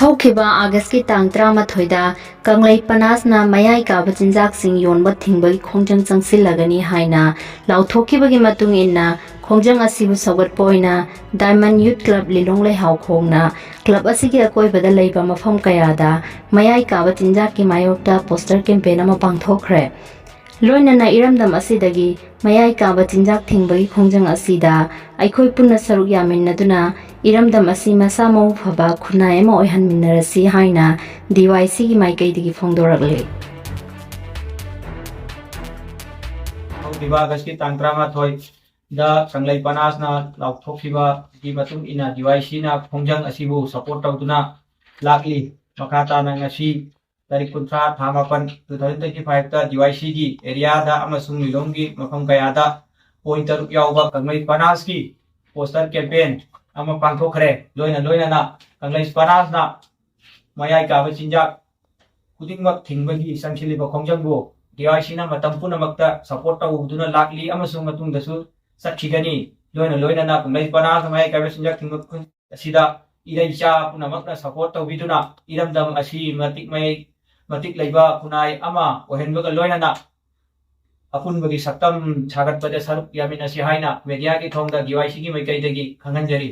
ꯍꯧꯈꯤꯕ ꯑꯥꯒꯁꯀꯤ ꯇꯥꯡ 13ꯗ ꯀꯪꯂꯩ ꯄꯅꯥꯁꯅ ꯃꯌꯥꯏ ꯀꯥꯕ ꯆꯤꯟꯖꯥꯛꯁꯤꯡ ꯌꯣꯟꯕ ꯊꯤꯡꯕꯒꯤ ꯈꯣꯡꯖꯪ ꯆꯪꯁꯤꯜꯂꯒꯅꯤ ꯍꯥꯏꯅ ꯂꯥꯎꯊꯣꯛꯈꯤꯕꯒꯤ ꯃꯇꯨꯡ ꯏꯟꯅ ꯈꯣꯡꯖꯪ ꯑꯁꯤꯕꯨ ꯁꯧꯒꯠꯄ ꯑꯣꯏꯅ ꯗꯥꯏꯃꯟ ꯌꯨꯠ ꯀ꯭ꯂꯕ ꯂꯤꯂꯣꯡ ꯂꯩꯍꯥꯎꯈꯣꯡꯅ ꯀ꯭ꯂꯕ ꯑꯁꯤꯒꯤ ꯑꯀꯣꯏꯕꯗ ꯂꯩꯕ ꯃꯐꯝ ꯀꯌꯥꯗ ꯃꯌꯥꯏ ꯀꯥꯕ ꯆꯤꯟꯖꯥꯛꯀꯤ ꯃꯥꯌꯣꯛꯇ ꯄꯣꯁꯇꯔ ꯀꯦꯝꯄꯦꯟ ꯑꯃ ꯄꯥꯡꯊꯣꯛꯈ꯭ꯔꯦ꯫ ꯂꯣꯏꯅꯅ ꯏꯔꯝꯗꯝ ꯑꯁꯤꯗꯒꯤ ꯃꯌꯥꯏ ꯀꯥꯕ ꯆꯤꯟꯖꯥꯛ ꯊꯤꯡꯕꯒꯤ ꯈꯣꯡꯖꯪ ꯑꯁꯤꯗ ꯑꯩꯈꯣꯏ ꯄꯨꯟꯅ ꯁꯔꯨꯛ ꯌꯥꯃꯤꯟꯅꯗꯨꯅ ꯏꯔꯝꯗꯝ ꯑꯁꯤ ꯃꯁꯥ ꯃꯎ ꯐꯕ ꯈꯨꯟꯅꯥꯏ ꯑꯃ ꯑꯣꯏꯍꯟꯃꯤꯟꯅꯔꯁꯤ ꯍꯥꯏꯅ DYCꯒꯤ ꯃꯥꯏꯀꯩꯗꯒꯤ ꯐꯣꯡꯗꯣꯔꯛꯂꯤ꯫ ꯍꯧꯈꯤꯕ ꯑꯥꯒꯁꯀꯤ ꯇꯥꯡ 13ꯗ ꯀꯪꯂꯩ ꯄꯅꯥꯁꯅ ꯂꯥꯎꯊꯣꯛꯈꯤꯕꯒꯤ ꯃꯇꯨꯡ ꯏꯟꯅ DYCꯅ ꯈꯣꯡꯖꯪ ꯑꯁꯤꯕꯨ ꯁꯄꯣꯔꯠ ꯇꯧꯗꯨꯅ ꯂꯥꯛꯂꯤ꯫ ꯃꯈꯥ ꯇꯥꯅ ꯉꯁꯤ ꯇꯥꯔꯤꯛ 30 ꯊꯥ 8 2025ꯗ DYCꯒꯤ ꯑꯦꯔꯤꯌꯥꯗ ꯑꯃꯁꯨꯡ ꯂꯤꯂꯣꯡꯒꯤ ꯃꯐꯝ ꯀꯌꯥꯗ ꯄꯣꯏꯟꯠ 3 ꯌꯥꯎꯕ ꯀꯪꯂꯩ ꯄꯅꯥꯁꯀꯤ ꯄꯣꯁꯇꯔ ꯀꯦꯝꯄꯦꯟ ꯑꯃ ꯄꯥꯡꯊꯣꯛꯈ꯭ꯔꯦ꯫ ꯂꯣꯏꯅꯅ ꯀꯪꯂꯩ ꯄꯅꯥꯁꯅ ꯃꯌꯥꯏ ꯀꯥꯕ ꯆꯤꯟꯖꯥꯛ ꯈꯨꯗꯤꯡꯃꯛ ꯊꯤꯡꯕꯒꯤ ꯆꯪꯁꯤꯜꯂꯤꯕ ꯈꯣꯡꯖꯪꯕꯨ DYCꯅ ꯃꯇꯝ ꯄꯨꯝꯅꯃꯛꯇ ꯁꯄꯣꯔꯠ ꯇꯧꯗꯨꯅ ꯂꯥꯛꯂꯤ ꯑꯃꯁꯨꯡ ꯃꯇꯨꯡꯗꯁꯨ ꯆꯠꯈꯤꯒꯅꯤ꯫ ꯂꯣꯏꯅꯅ ꯀꯪꯂꯩ ꯄꯅꯥꯁꯅ ꯃꯌꯥꯏ ꯀꯥꯕ ꯆꯤꯟꯖꯥꯛ ꯊꯤꯡꯕ ꯑꯁꯤꯗ ꯏꯔꯩꯆꯥ ꯄꯨꯝꯅꯃꯛꯅ ꯁꯄꯣꯔꯠ ꯇꯧꯕꯤꯗꯨꯅ ꯏꯔꯝꯗꯝ ꯑꯁꯤ ꯃꯇꯤꯛ ꯂꯩꯕ ꯈꯨꯟꯅꯥꯏ ꯑꯃ ꯑꯣꯏꯍꯟꯕꯒ ꯂꯣꯏꯅꯅ ꯑꯄꯨꯟꯕꯒꯤ ꯁꯛꯇꯝ ꯁꯥꯒꯠꯄꯗ ꯁꯔꯨꯛ ꯌꯥꯃꯤꯟꯅꯁꯤ ꯍꯥꯏꯅ ꯃꯦꯗꯤꯌꯥꯒꯤ ꯊꯣꯡꯗ DYCꯒꯤ ꯃꯥꯏꯀꯩꯗꯒꯤ ꯈꯪꯍꯟꯖꯔꯤ꯫